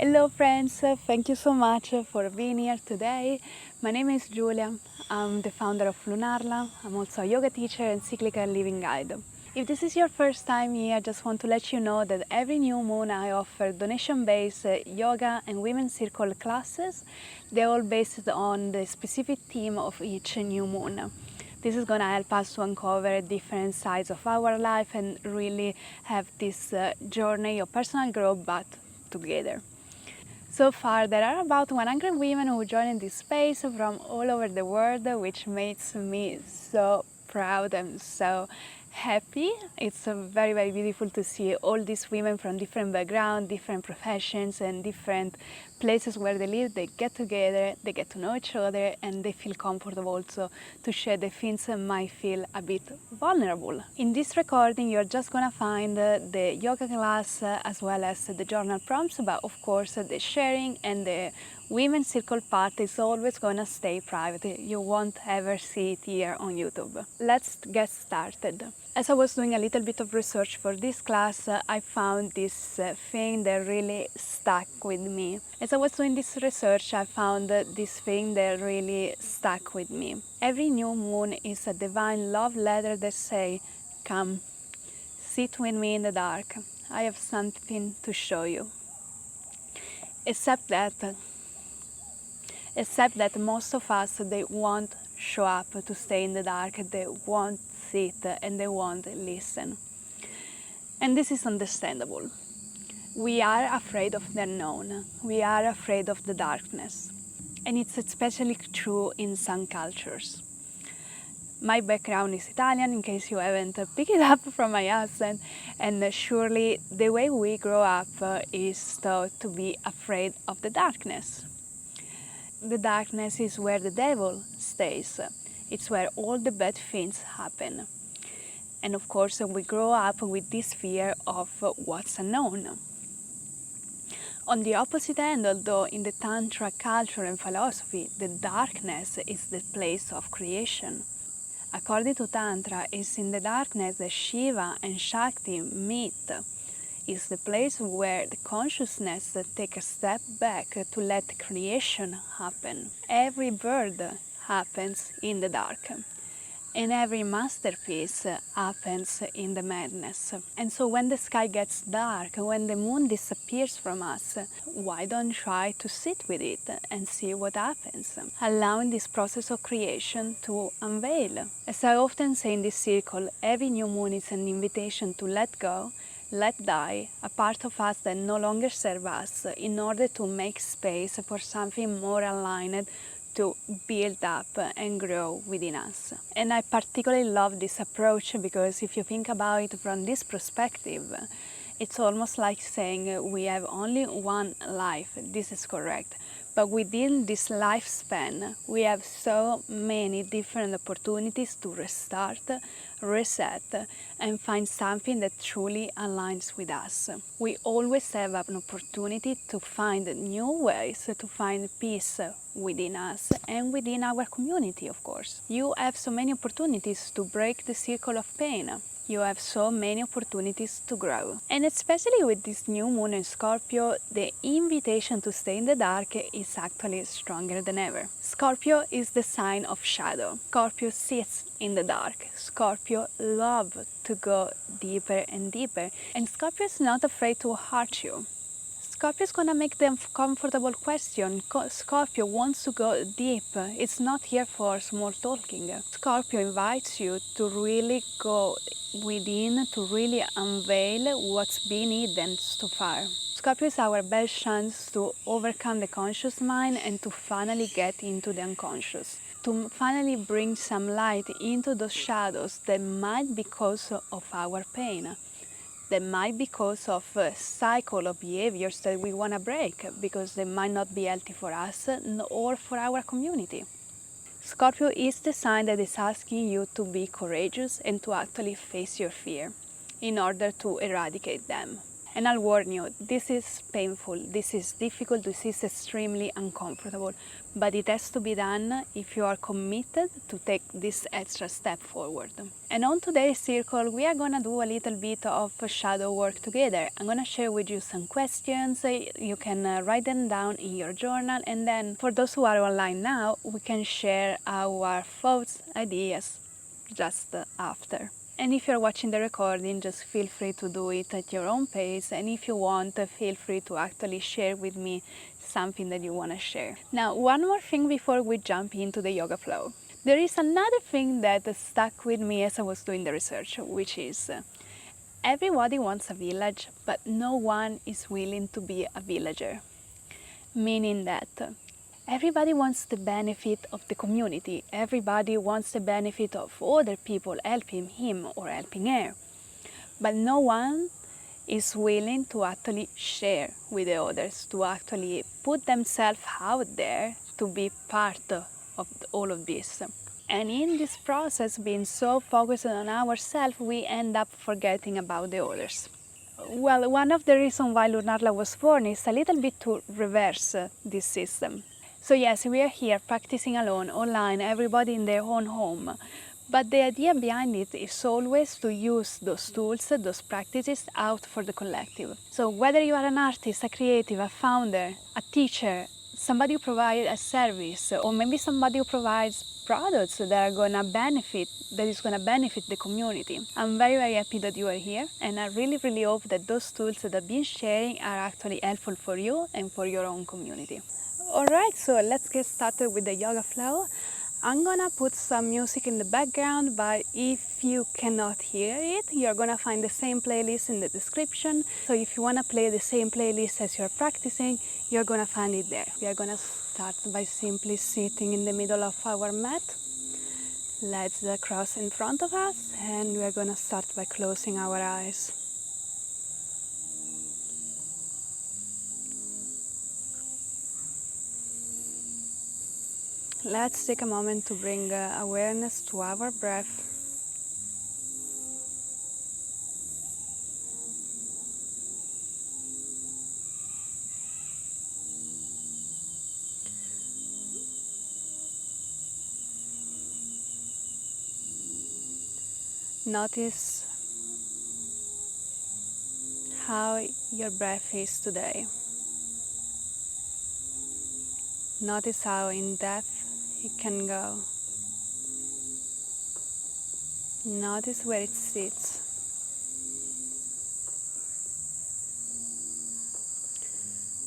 Hello friends, thank you so much for being here today. My name is Giulia. I'm the founder of Lunarla. I'm also a yoga teacher and cyclical living guide. If this is your first time here, I just want to let you know that every new moon I offer donation-based yoga and women's circle classes. They're all based on the specific theme of each new moon. This is going to help us to uncover different sides of our life and really have this journey of personal growth, but together. So far, there are about 100 women who joined this space from all over the world, which makes me so proud and so happy. It's very, very beautiful to see all these women from different backgrounds, different professions, and different places where they live. They get together, they get to know each other, and they feel comfortable also to share the things that might feel a bit vulnerable. In this recording, you're just gonna find the yoga class as well as the journal prompts, but of course the sharing and the women's circle part is always gonna stay private. You won't ever see it here on YouTube. Let's get started. As I was doing a little bit of research for this class, I found this thing that really stuck with me. As I was doing this research, I found this thing that really stuck with me. Every new moon is a divine love letter that says, "Come, sit with me in the dark. I have something to show you." Except that most of us, they won't show up to stay in the dark, they won't sit and they won't listen. And this is understandable. We are afraid of the unknown. We are afraid of the darkness. And it's especially true in some cultures. My background is Italian, in case you haven't picked it up from my accent, and surely the way we grow up is thought to be afraid of the darkness. The darkness is where the devil stays. It's where all the bad things happen. And of course, we grow up with this fear of what's unknown. On the opposite end, although in the Tantra culture and philosophy, the darkness is the place of creation. According to Tantra, it's in the darkness that Shiva and Shakti meet. It's the place where the consciousness takes a step back to let creation happen. Every bird happens in the dark. And every masterpiece happens in the madness. And so when the sky gets dark, when the moon disappears from us, why don't try to sit with it and see what happens, allowing this process of creation to unveil. As I often say in this circle, every new moon is an invitation to let go, let die a part of us that no longer serves us, in order to make space for something more aligned to build up and grow within us. And I particularly love this approach because if you think about it from this perspective, it's almost like saying we have only one life. This is correct. But within this lifespan, we have so many different opportunities to restart, reset, and find something that truly aligns with us. We always have an opportunity to find new ways to find peace within us and within our community, of course. You have so many opportunities to break the circle of pain. You have so many opportunities to grow. And especially with this new moon in Scorpio, the invitation to stay in the dark is actually stronger than ever. Scorpio is the sign of shadow. Scorpio sits in the dark. Scorpio loves to go deeper and deeper. And Scorpio is not afraid to hurt you. Scorpio is gonna make them comfortable question. Scorpio wants to go deep. It's not here for small talking. Scorpio invites you to really go within, to really unveil what's been hidden so far. Scorpio is our best chance to overcome the conscious mind and to finally get into the unconscious. To finally bring some light into those shadows that might be cause of our pain. That might be because of a cycle of behaviors that we want to break because they might not be healthy for us or for our community. Scorpio is the sign that is asking you to be courageous and to actually face your fear in order to eradicate them. And I'll warn you, this is painful, this is difficult, this is extremely uncomfortable, but it has to be done if you are committed to take this extra step forward. And on today's circle, we are gonna do a little bit of shadow work together. I'm gonna share with you some questions, you can write them down in your journal, and then for those who are online now, we can share our thoughts, ideas just after. And if you're watching the recording, just feel free to do it at your own pace. And if you want, feel free to actually share with me something that you want to share. Now, one more thing before we jump into the yoga flow. There is another thing that stuck with me as I was doing the research, which is everybody wants a village, but no one is willing to be a villager. Meaning that everybody wants the benefit of the community. Everybody wants the benefit of other people helping him or helping her. But no one is willing to actually share with the others, to actually put themselves out there to be part of all of this. And in this process, being so focused on ourselves, we end up forgetting about the others. Well, one of the reasons why Lunarla was born is a little bit to reverse this system. So yes, we are here practicing alone, online, everybody in their own home. But the idea behind it is always to use those tools, those practices out for the collective. So whether you are an artist, a creative, a founder, a teacher, somebody who provides a service, or maybe somebody who provides products that are gonna benefit, that is gonna benefit the community. I'm very, very happy that you are here, and I really, really hope that those tools that I've been sharing are actually helpful for you and for your own community. Alright, so let's get started with the yoga flow. I'm gonna put some music in the background, but if you cannot hear it, you're gonna find the same playlist in the description. So if you wanna play the same playlist as you're practicing, you're gonna find it there. We are gonna start by simply sitting in the middle of our mat. Legs cross in front of us, and we are gonna start by closing our eyes. Let's take a moment to bring awareness to our breath. Notice how your breath is today. Notice how in depth it can go. Notice where it sits.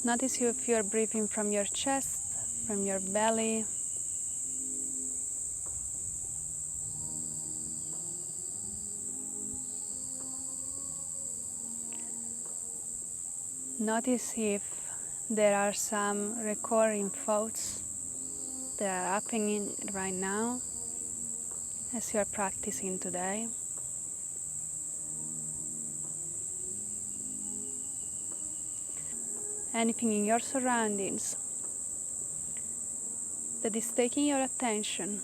Notice if you're breathing from your chest, from your belly. Notice if there are some recurring thoughts that are happening right now as you're practicing today. Anything in your surroundings that is taking your attention.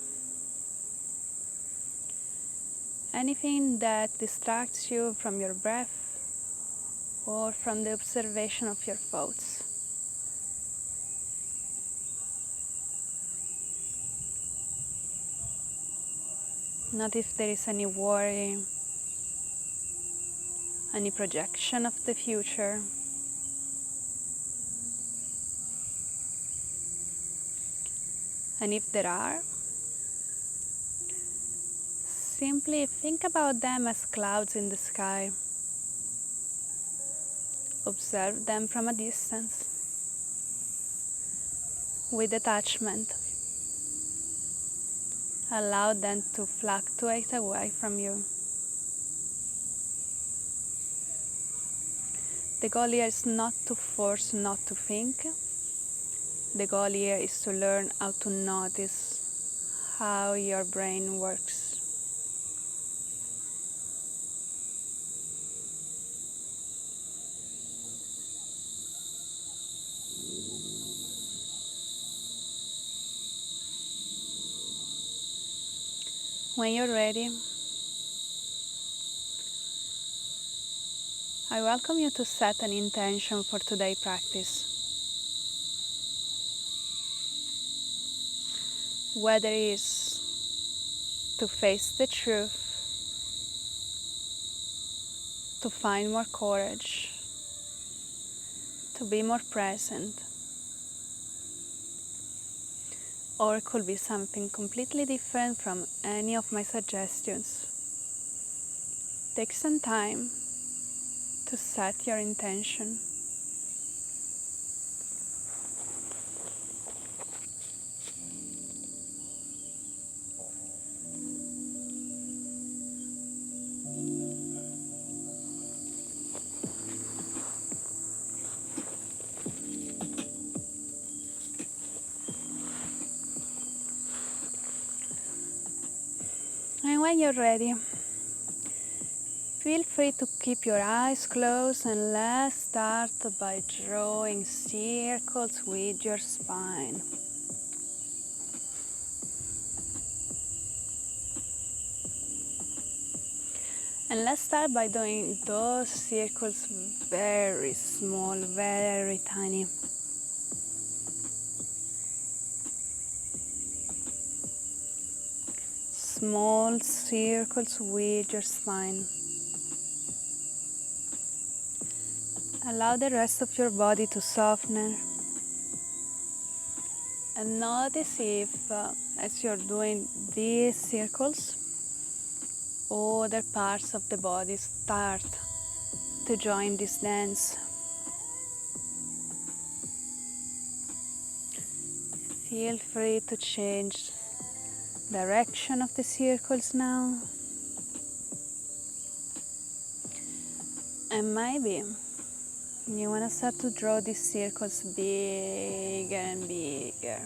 Anything that distracts you from your breath or from the observation of your thoughts. Not if there is any worry, any projection of the future. And if there are, simply think about them as clouds in the sky. Observe them from a distance, with detachment. Allow them to fluctuate away from you. The goal here is not to force not to think. The goal here is to learn how to notice how your brain works. When you're ready, I welcome you to set an intention for today's practice. Whether it is to face the truth, to find more courage, to be more present, or it could be something completely different from any of my suggestions. Take some time to set your intention. And when you're ready, feel free to keep your eyes closed, and let's start by drawing circles with your spine. And let's start by doing those circles very small, very tiny. Small circles with your spine. Allow the rest of your body to soften. And notice if, as you're doing these circles, other parts of the body start to join this dance. Feel free to change direction of the circles now. And maybe you want to start to draw these circles bigger and bigger.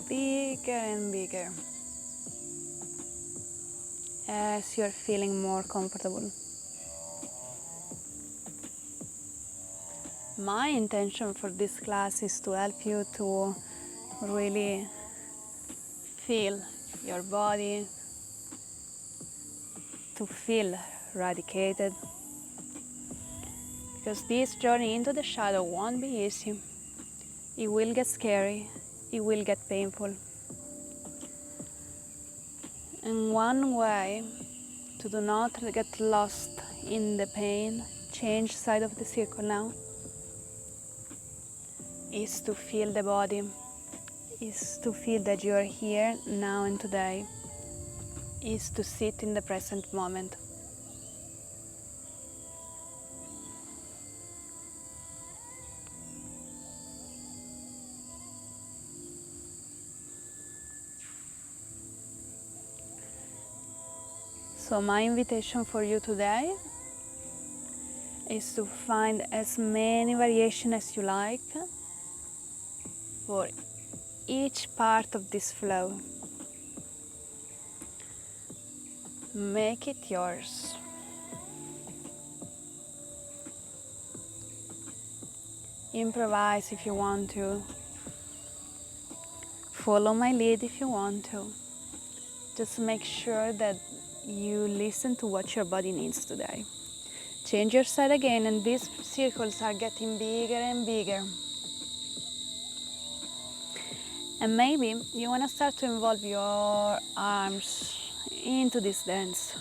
Bigger and bigger as you're feeling more comfortable. My intention for this class is to help you to really feel your body, to feel radicated, because this journey into the shadow won't be easy. It will get scary, it will get painful. And one way to do not get lost in the pain, change side of the circle now, is to feel the body, is to feel that you are here now and today, is to sit in the present moment. So my invitation for you today is to find as many variations as you like for each part of this flow. Make it yours. Improvise if you want to. Follow my lead if you want to. Just make sure that you listen to what your body needs today. Change your side again, and these circles are getting bigger and bigger. And maybe you want to start to involve your arms into this dance.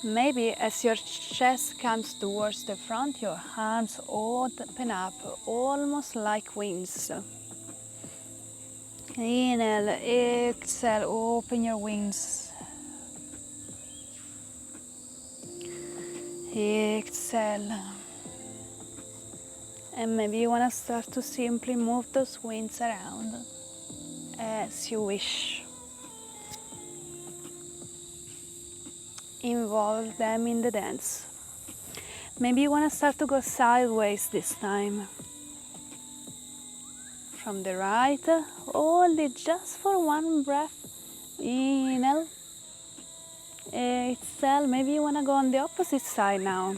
Maybe as your chest comes towards the front, your arms open up, almost like wings. Inhale, exhale, open your wings. Exhale. And maybe you want to start to simply move those wings around as you wish. Involve them in the dance. Maybe you want to start to go sideways this time. From the right, hold it just for one breath. Inhale. Exhale. Maybe you want to go on the opposite side now.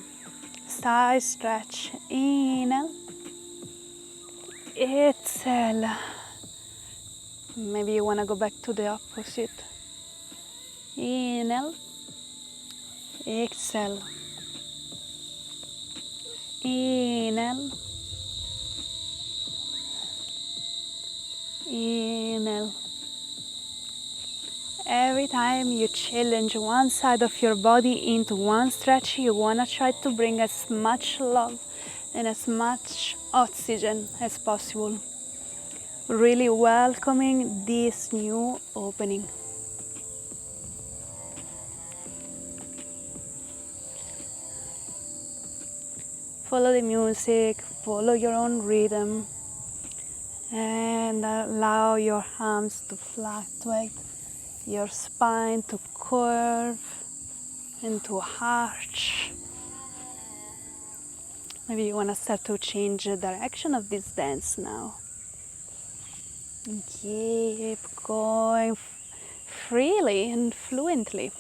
Side stretch. Inhale. Exhale. Maybe you want to go back to the opposite. Inhale. Exhale. Inhale. Inhale. Every time you challenge one side of your body into one stretch, you want to try to bring as much love and as much oxygen as possible. Really welcoming this new opening. Follow the music, follow your own rhythm, and allow your arms to fluctuate, your spine to curve and to arch. Maybe you want to start to change the direction of this dance now. And keep going freely and fluently.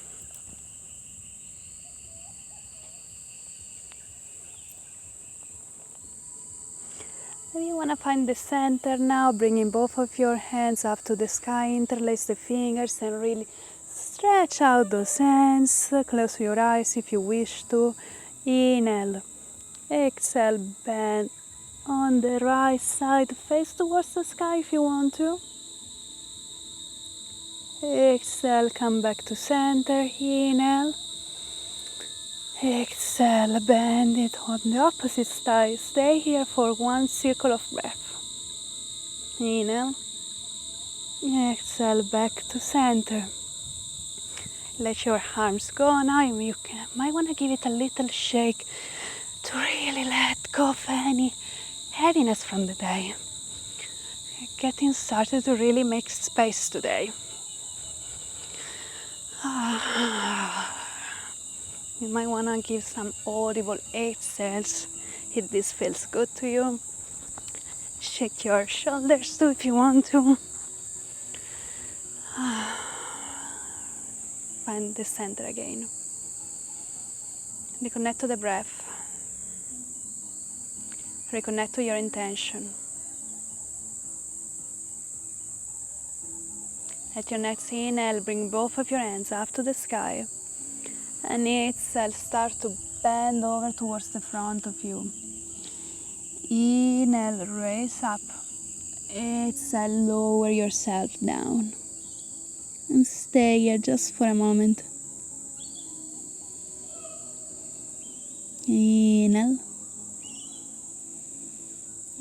Maybe you want to find the center now, bringing both of your hands up to the sky, interlace the fingers and really stretch out those hands. Close your eyes if you wish to. Inhale. Exhale, bend on the right side, face towards the sky if you want to. Exhale, come back to center. Inhale. Exhale, bend it on the opposite side. Stay here for one circle of breath. Inhale. Exhale, back to center. Let your arms go now. You might want to give it a little shake to really let go of any heaviness from the day. Getting started to really make space today. You might want to give some audible exhales if this feels good to you. Shake your shoulders too if you want to. Find the center again. Reconnect to the breath. Reconnect to your intention. At your next inhale, bring both of your hands up to the sky. And exhale, start to bend over towards the front of you. Inhale, raise up. Exhale, lower yourself down. And stay here just for a moment. Inhale.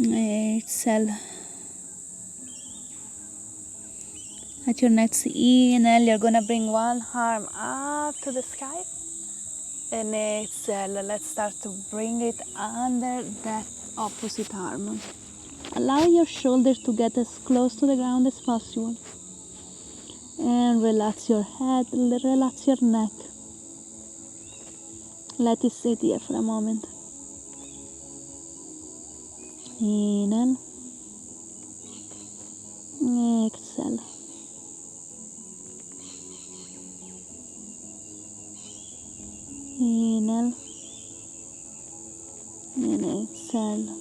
Exhale. At your next inhale, you're going to bring one arm up to the sky. And exhale, let's start to bring it under that opposite arm. Allow your shoulders to get as close to the ground as possible. And relax your head, relax your neck. Let it sit here for a moment. Inhale. Exhale. Inhale. And exhale.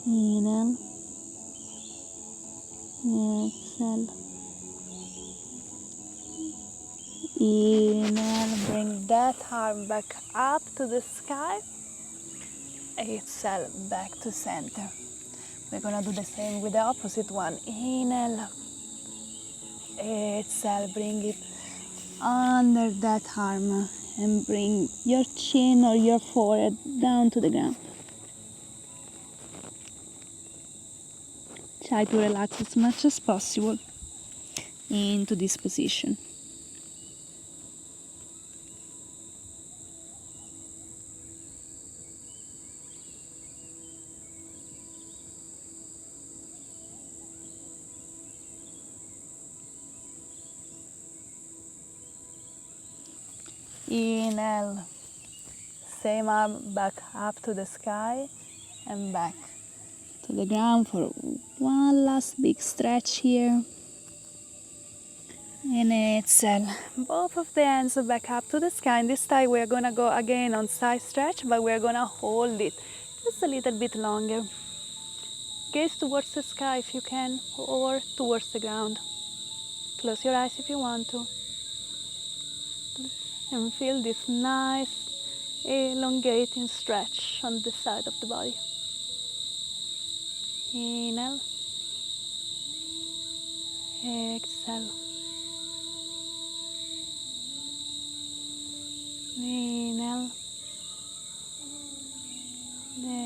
Inhale. Exhale. Inhale, bring that arm back up to the sky. Exhale, back to center. We're gonna do the same with the opposite one. Inhale. Exhale, bring it under that arm and bring your chin or your forehead down to the ground. Try to relax as much as possible into this position. Inhale, same arm back up to the sky and back to the ground for one last big stretch here. And exhale, both of the hands back up to the sky. And this time we're gonna go again on side stretch, but we're gonna hold it just a little bit longer. Gaze towards the sky if you can, or towards the ground. Close your eyes if you want to. And feel this nice elongating stretch on the side of the body. Inhale. Exhale. Inhale.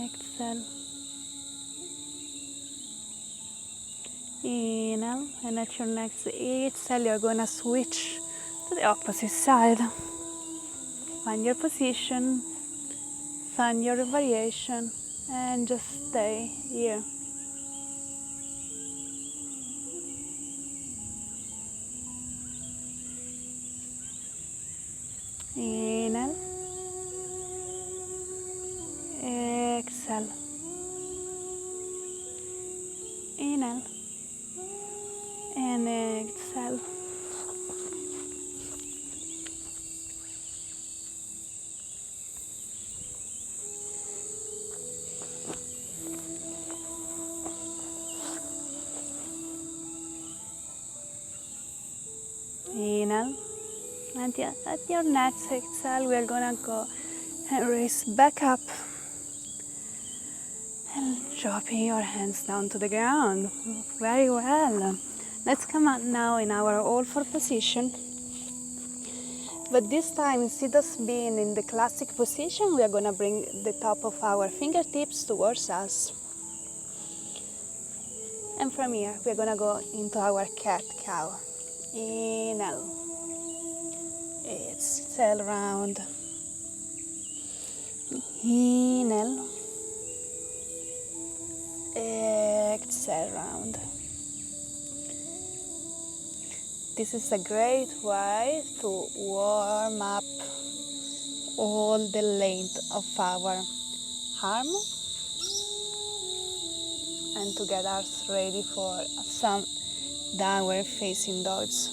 Exhale. Inhale, and at your next exhale, you're going to switch to the opposite side. Find your position, find your variation, and just stay here. Inhale. Exhale. Inhale. And exhale. Inhale. And at your next exhale, we are going to go and raise back up. And dropping your hands down to the ground. Very well. Let's come out now in our all four position. But this time, instead of being in the classic position, we are going to bring the top of our fingertips towards us. And from here, we are going to go into our cat-cow. Inhale. Exhale round. Inhale. Exhale round. This is a great way to warm up all the length of our arm and to get us ready for some downward facing dogs.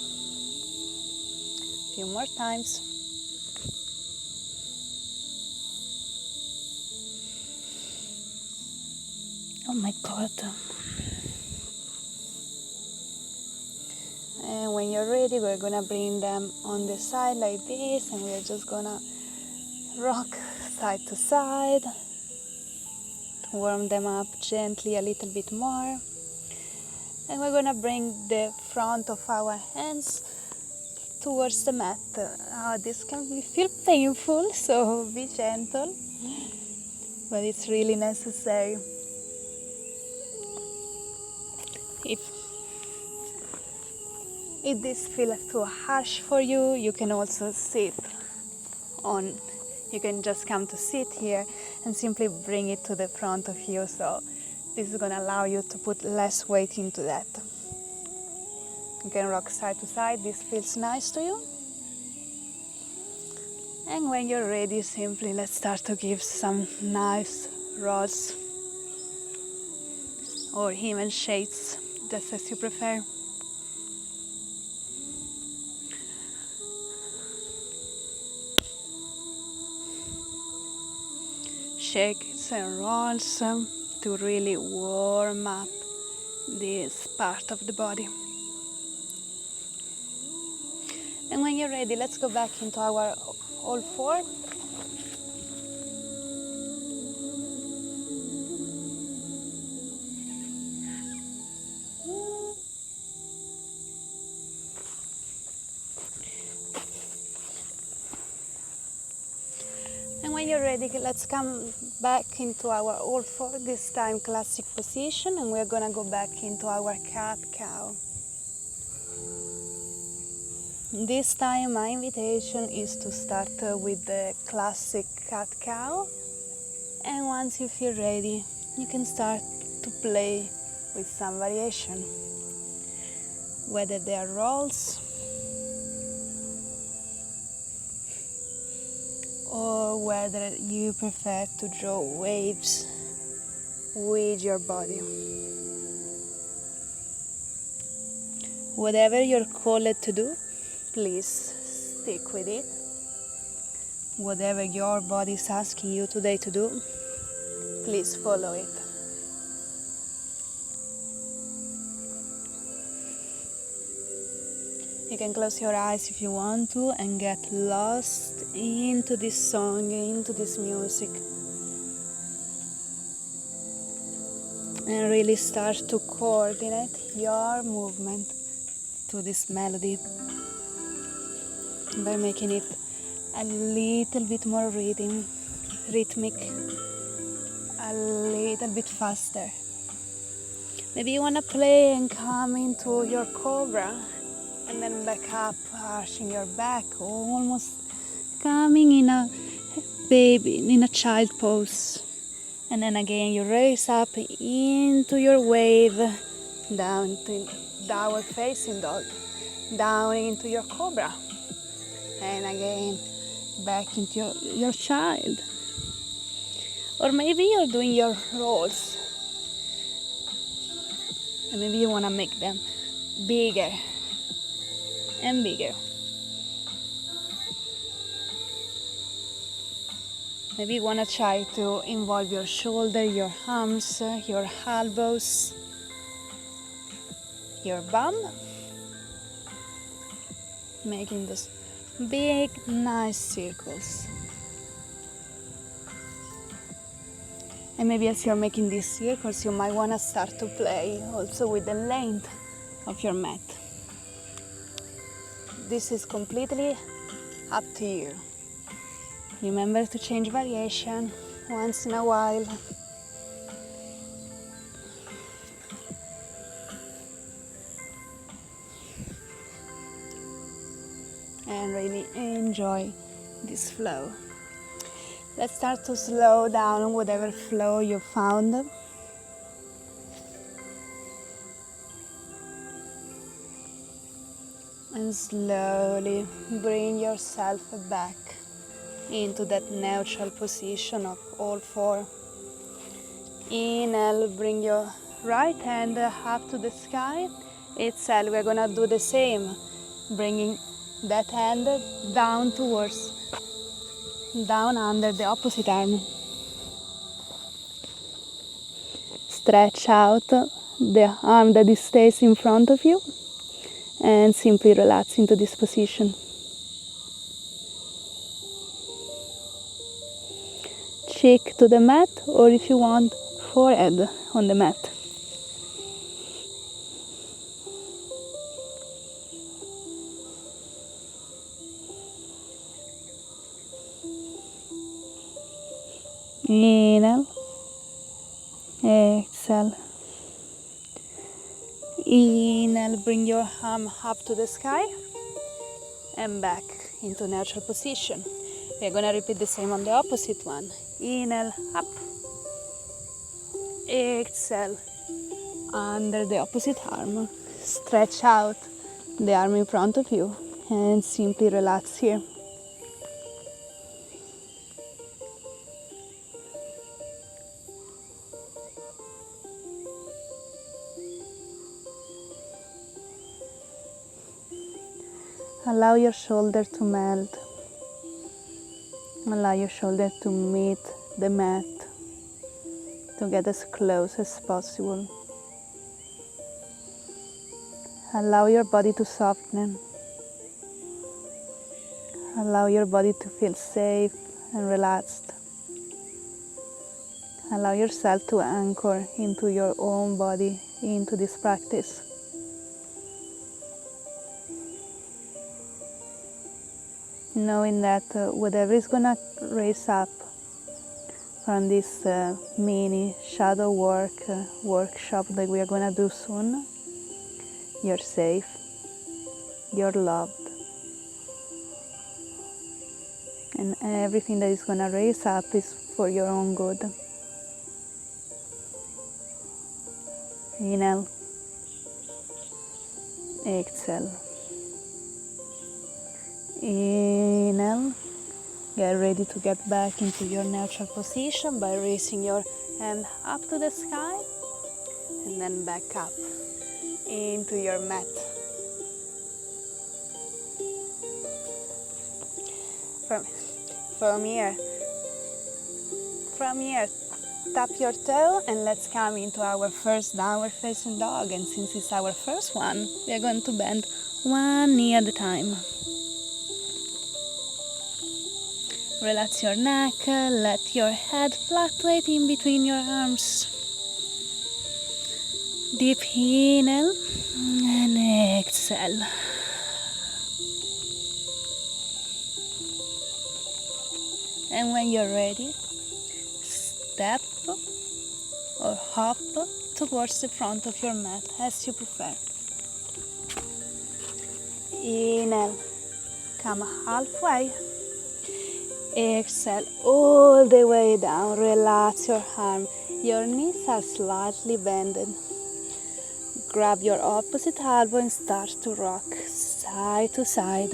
A few more times. Oh my God. And when you're ready, we're gonna bring them on the side like this, and we're just gonna rock side to side, warm them up gently a little bit more. And we're gonna bring the front of our hands towards the mat. This can feel painful, so be gentle, but it's really necessary. If this feels too harsh for you, you can also sit on, you can just come to sit here and simply bring it to the front of you. So this is going to allow you to put less weight into that. You can rock side to side. This feels nice to you. And when you're ready, simply let's start to give some nice rolls or even shakes, just as you prefer. Shakes and rolls to really warm up this part of the body. And when you're ready, let's go back into our all four. And when you're ready, let's come back into our all four, this time classic position, and we're gonna go back into our cat-cow. This time my invitation is to start with the classic cat-cow, and once you feel ready, you can start to play with some variation, whether they are rolls or whether you prefer to draw waves with your body. Whatever you're called to do, please stick with it. Whatever your body is asking you today to do, please follow it. You can close your eyes if you want to and get lost into this song, into this music. And really start to coordinate your movement to this melody by making it a little bit more rhythmic, a little bit faster. Maybe you want to play and come into your cobra and then back up, arching your back, almost coming in a baby, in a child pose. And then again you raise up into your wave, down to downward facing dog, down into your cobra, and again back into your child. Or maybe you're doing your rolls, and maybe you want to make them bigger and bigger. Maybe you want to try to involve your shoulder, your arms, your elbows, your bum, making those big, nice circles. And maybe as you're making these circles, you might want to start to play also with the length of your mat. This is completely up to you. Remember to change variation once in a while. And really enjoy this flow. Let's start to slow down whatever flow you found. And slowly bring yourself back into that neutral position of all four. Inhale, bring your right hand up to the sky. Exhale, we're gonna do the same, bringing that hand down under the opposite arm. Stretch out the arm that stays in front of you and simply relax into this position. Cheek to the mat, or if you want, forehead on the mat. Inhale, exhale. Inhale, bring your arm up to the sky and back into neutral position. We're going to repeat the same on the opposite one. Inhale, up. Exhale, under the opposite arm. Stretch out the arm in front of you and simply relax here. Allow your shoulder to melt. Allow your shoulder to meet the mat, to get as close as possible. Allow your body to soften. Allow your body to feel safe and relaxed. Allow yourself to anchor into your own body, into this practice. Knowing that whatever is going to raise up from this mini shadow workshop that we are going to do soon, you're safe, you're loved, and everything that is going to raise up is for your own good. Inhale, exhale. Inhale, get ready to get back into your neutral position by raising your hand up to the sky and then back up into your mat. From here, tap your toe and let's come into our first downward facing dog. And since it's our first one, we are going to bend one knee at a time. Relax your neck, let your head fluctuate in between your arms. Deep inhale and exhale. And when you're ready, step or hop towards the front of your mat as you prefer. Inhale, come halfway. Exhale all the way down. Relax your arm. Your knees are slightly bended. Grab your opposite elbow and start to rock side to side.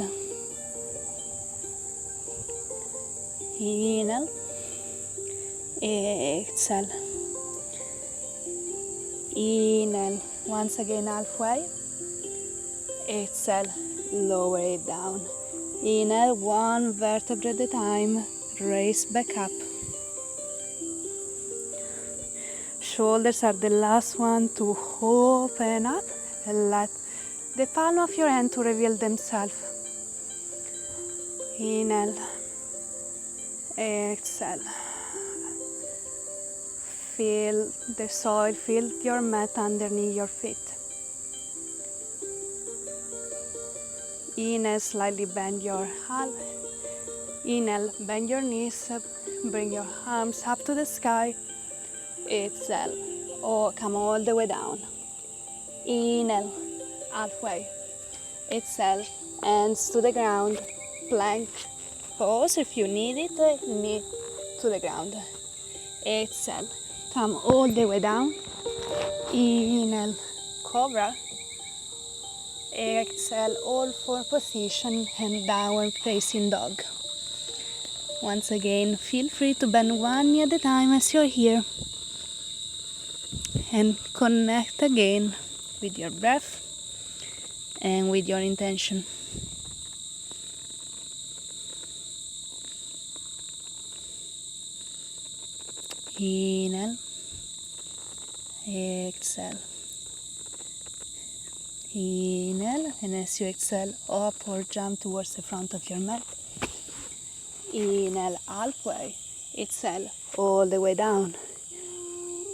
Inhale. Exhale. Inhale. Once again halfway. Exhale. Lower it down. Inhale, one vertebra at a time. Raise back up. Shoulders are the last one to open up and let the palm of your hand to reveal themselves. Inhale. Exhale. Feel the soil, feel your mat underneath your feet. Inhale, slightly bend your arm. Inhale, bend your knees, bring your arms up to the sky. Exhale, come all the way down. Inhale, halfway. Exhale, hands to the ground. Plank. Pause if you need it, knee to the ground. Exhale, come all the way down. Inhale, cobra. Exhale, all four position and downward facing dog. Once again, feel free to bend one knee at a time as you're here. And connect again with your breath and with your intention. Inhale. Exhale. Inhale, and as you exhale, up or jump towards the front of your mat. Inhale, halfway. Exhale, all the way down.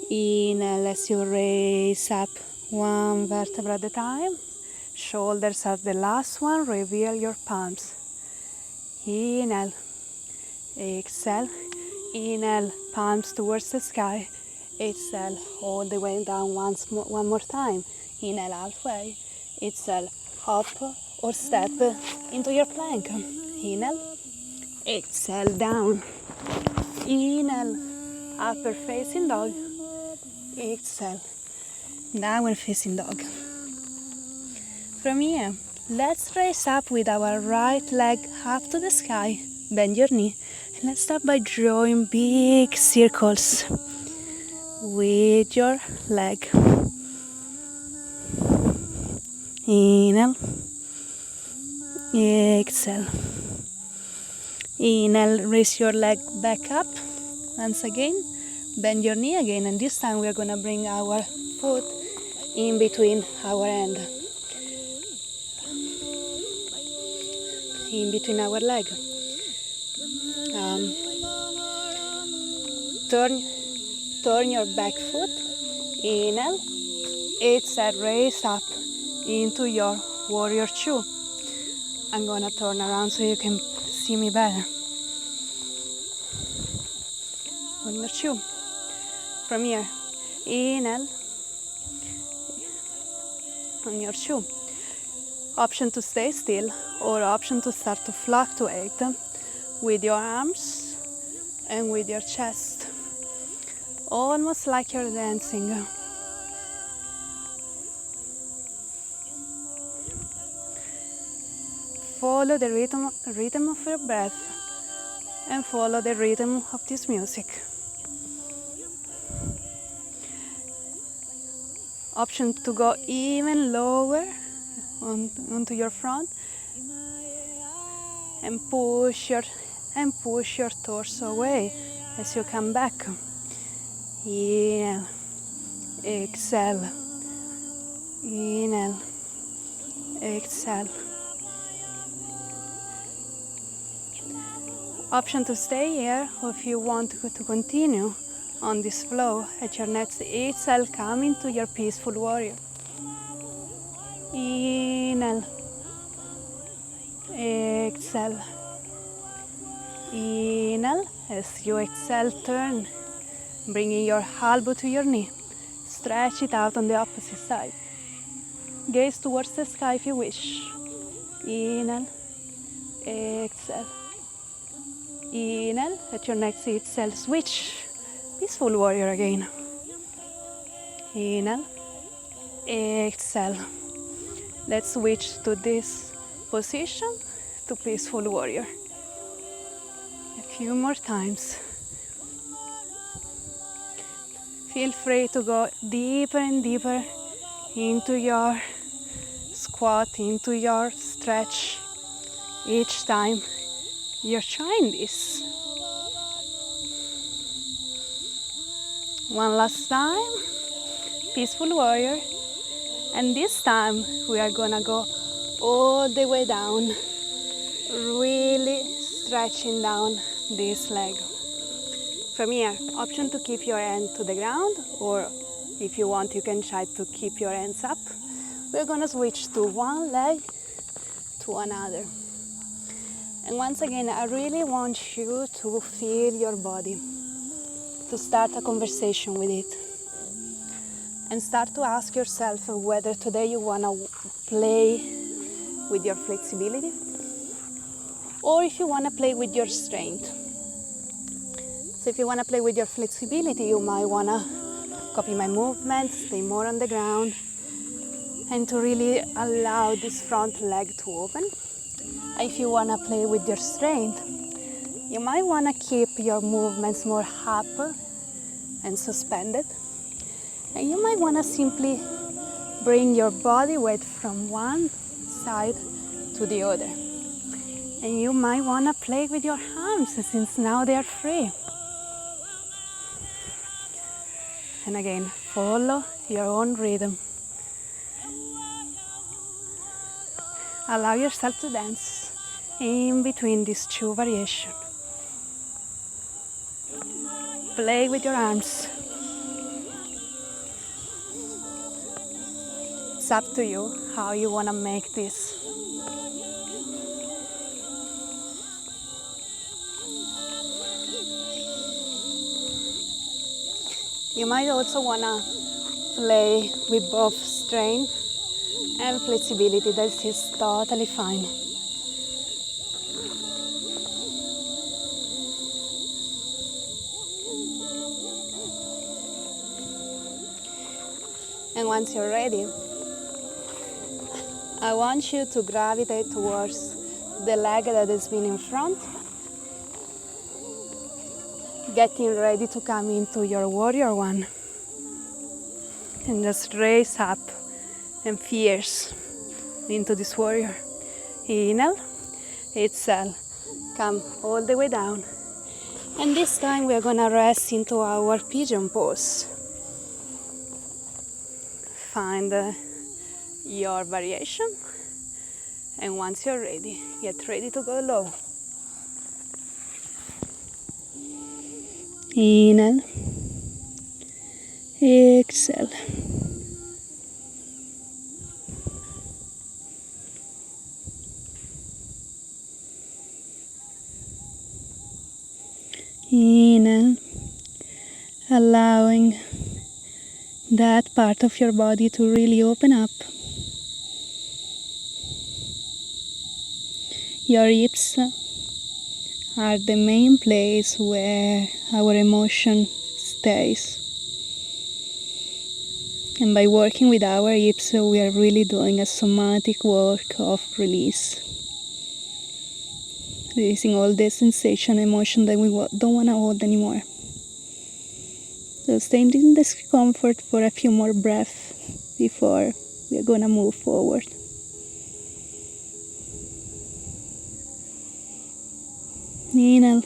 Inhale, as you raise up, one vertebra at a time. Shoulders are the last one. Reveal your palms. Inhale. Exhale. Inhale, palms towards the sky. Exhale, all the way down one more time. Inhale, halfway. Exhale, hop or step into your plank. Inhale. Exhale, down. Inhale, upper facing dog. Exhale, downward facing dog. From here, let's raise up with our right leg up to the sky. Bend your knee. Let's start by drawing big circles with your leg. Inhale. Exhale. Inhale, raise your leg back up. Once again, bend your knee again, and this time we are going to bring our foot in between our hand. In between our leg. Turn your back foot. Inhale. Exhale, raise up into your warrior two. I'm gonna turn around so you can see me better. Warrior two. From here, inhale. On your two. Option to stay still or option to start to fluctuate with your arms and with your chest. Almost like you're dancing. Follow the rhythm of your breath and follow the rhythm of this music. Option to go even lower onto your front and push your torso away as you come back. Inhale, exhale, inhale, exhale. Option to stay here, or if you want to continue on this flow, at your next exhale, come into your peaceful warrior. Inhale, exhale. Inhale, as you exhale, turn, bringing your elbow to your knee. Stretch it out on the opposite side. Gaze towards the sky if you wish. Inhale, exhale. Inhale, at your next exhale, switch. Peaceful warrior again. Inhale, exhale. Let's switch to this position, to peaceful warrior. A few more times. Feel free to go deeper and deeper into your squat, into your stretch each time you're trying this. One last time, peaceful warrior. And this time we are gonna go all the way down, really stretching down this leg. From here, option to keep your hand to the ground, or if you want, you can try to keep your hands up. We're gonna switch to one leg to another. And once again, I really want you to feel your body, to start a conversation with it. And start to ask yourself whether today you wanna play with your flexibility, or if you wanna play with your strength. So if you wanna play with your flexibility, you might wanna copy my movements, stay more on the ground, and to really allow this front leg to open. If you wanna play with your strength, you might wanna keep your movements more up and suspended. And you might wanna simply bring your body weight from one side to the other. And you might wanna play with your arms, since now they are free. And again, follow your own rhythm. Allow yourself to dance in between these two variations. Play with your arms. It's up to you how you want to make this. You might also want to play with both strength and flexibility. This is totally fine. And once you're ready, I want you to gravitate towards the leg that has been in front, getting ready to come into your warrior one, and just raise up and fierce into this warrior. Inhale, exhale, come all the way down, and this time we are gonna rest into our pigeon pose. Find your variation, and once you're ready, get ready to go low. Inhale, exhale. Inhale, allowing that part of your body to really open up. Your hips are the main place where our emotion stays. And by working with our hips, we are really doing a somatic work of release. Releasing all the sensation, emotion that we don't want to hold anymore. So stay in discomfort for a few more breaths before we are going to move forward. Inhale,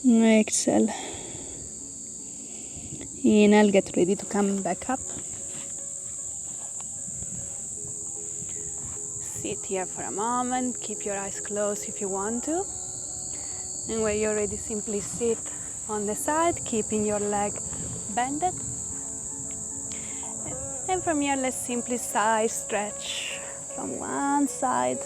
exhale. Inhale, get ready to come back up. here for a moment. Keep your eyes closed if you want to. And when you're ready, simply sit on the side, keeping your leg bended. And from here, let's simply side stretch from one side.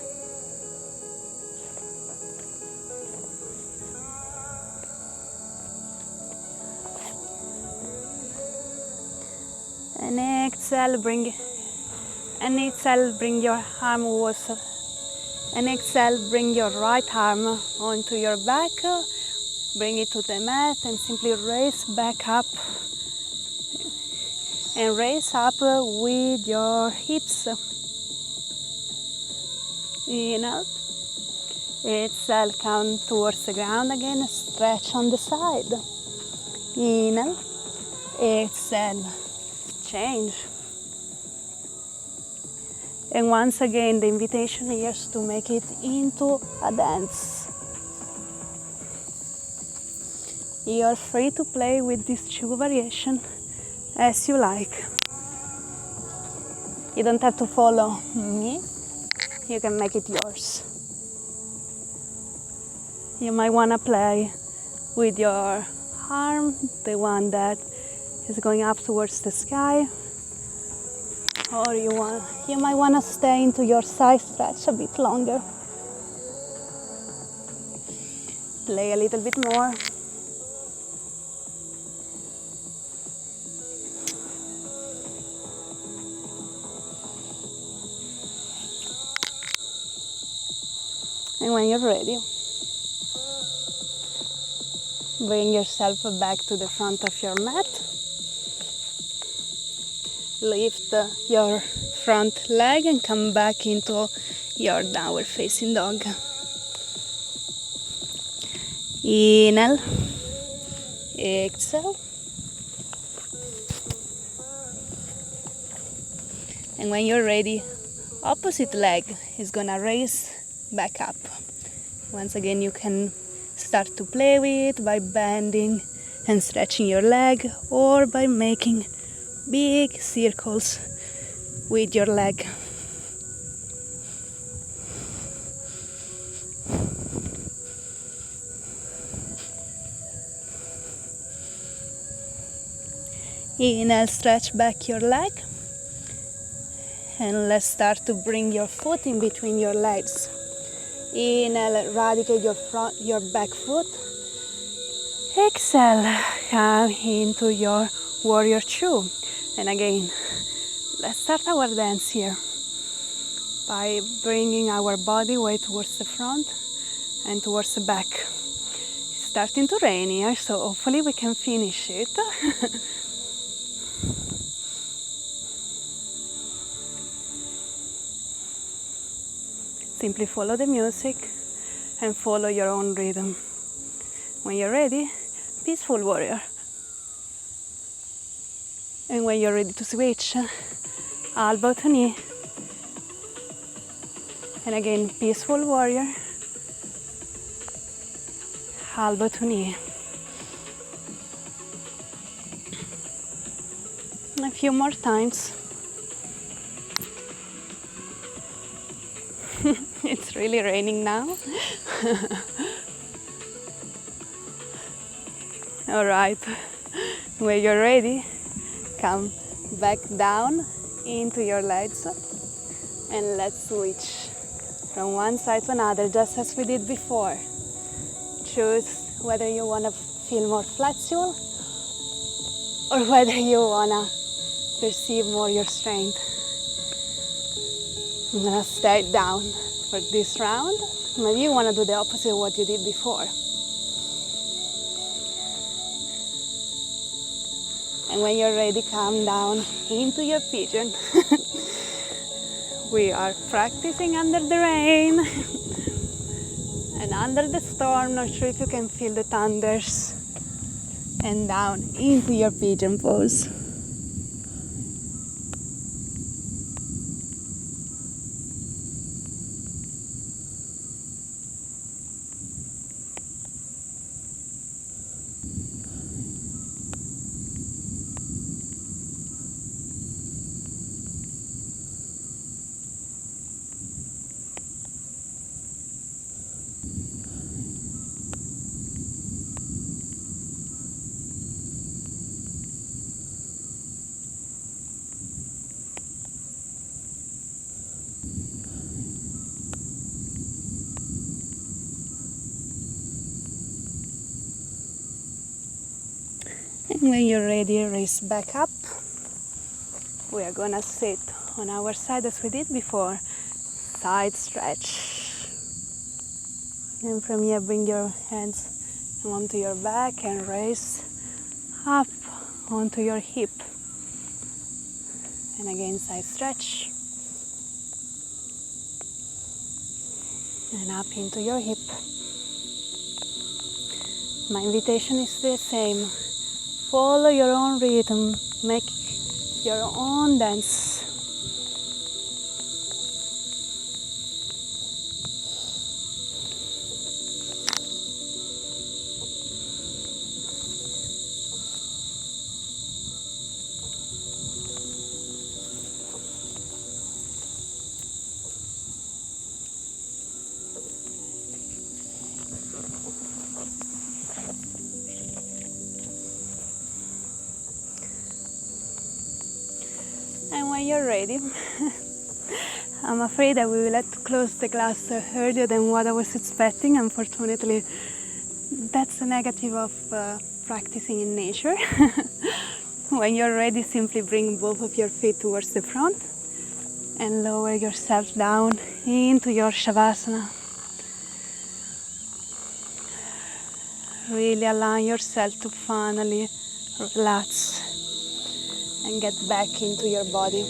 And exhale, bring your arm towards. And exhale, bring your right arm onto your back. Bring it to the mat and simply raise back up. And raise up with your hips. Inhale. Exhale, come towards the ground again. Stretch on the side. Inhale. Exhale. Change. And once again, the invitation here is to make it into a dance. You're free to play with these two variations as you like. You don't have to follow me. You can make it yours. You might want to play with your arm, the one that is going up towards the sky. Or you might want to stay into your side stretch a bit longer. Play a little bit more. And when you're ready, bring yourself back to the front of your mat. Lift your front leg and come back into your downward facing dog. Inhale, exhale. And when you're ready, opposite leg is gonna raise back up. Once again, you can start to play with it by bending and stretching your leg, or by making big circles with your leg. Inhale, stretch back your leg. And let's start to bring your foot in between your legs. Inhale, radicate your back foot. Exhale, come into your warrior two. And again, let's start our dance here by bringing our body weight towards the front and towards the back. It's starting to rain here, so hopefully we can finish it. Simply follow the music and follow your own rhythm. When you're ready, peaceful warrior. And when you're ready to switch, elbow to knee. And again, peaceful warrior, elbow to knee. A few more times. It's really raining now. All right, when you're ready, come back down into your legs and let's switch from one side to another, just as we did before. Choose whether you want to feel more flexible or whether you want to perceive more your strength. I'm gonna stay down for this round. Maybe you want to do the opposite of what you did before. And when you're ready, come down into your pigeon. We are practicing under the rain and under the storm. Not sure if you can feel the thunders. And down into your pigeon pose. And when you're ready, raise back up. We are gonna sit on our side as we did before. Side stretch. And from here, bring your hands onto your back and raise up onto your hip. And again, side stretch. And up into your hip. My invitation is the same. Follow your own rhythm. Make your own dance. And when you're ready, I'm afraid that we will have to close the class earlier than what I was expecting. Unfortunately, that's the negative of practicing in nature. When you're ready, simply bring both of your feet towards the front and lower yourself down into your Shavasana. Really allow yourself to finally relax and get back into your body.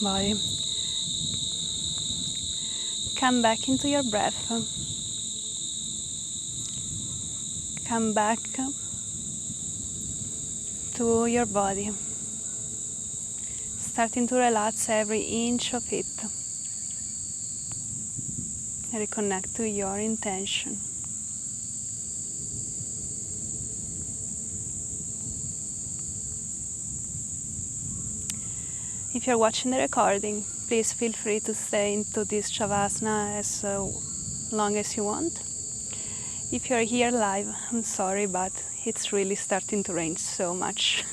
Body. Come back into your breath. Come back to your body. Starting to relax every inch of it. Reconnect to your intention. If you're watching the recording, please feel free to stay into this Shavasana as long as you want. If you're here live, I'm sorry, but it's really starting to rain so much.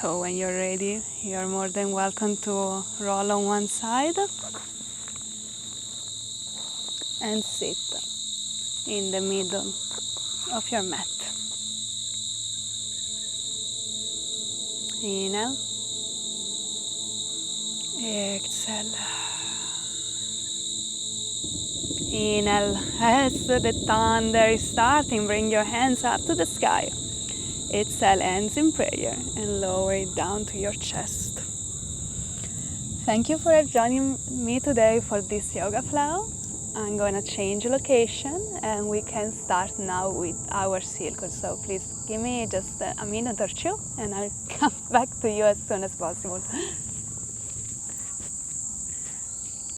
So when you're ready, you're more than welcome to roll on one side and sit in the middle of your mat. Inhale, exhale. Inhale, as the thunder is starting, bring your hands up to the sky. Exhale, hands in prayer, and lower it down to your chest. Thank you for joining me today for this yoga flow. I'm going to change location and we can start now with our circle. So please give me just a minute or two and I'll come back to you as soon as possible.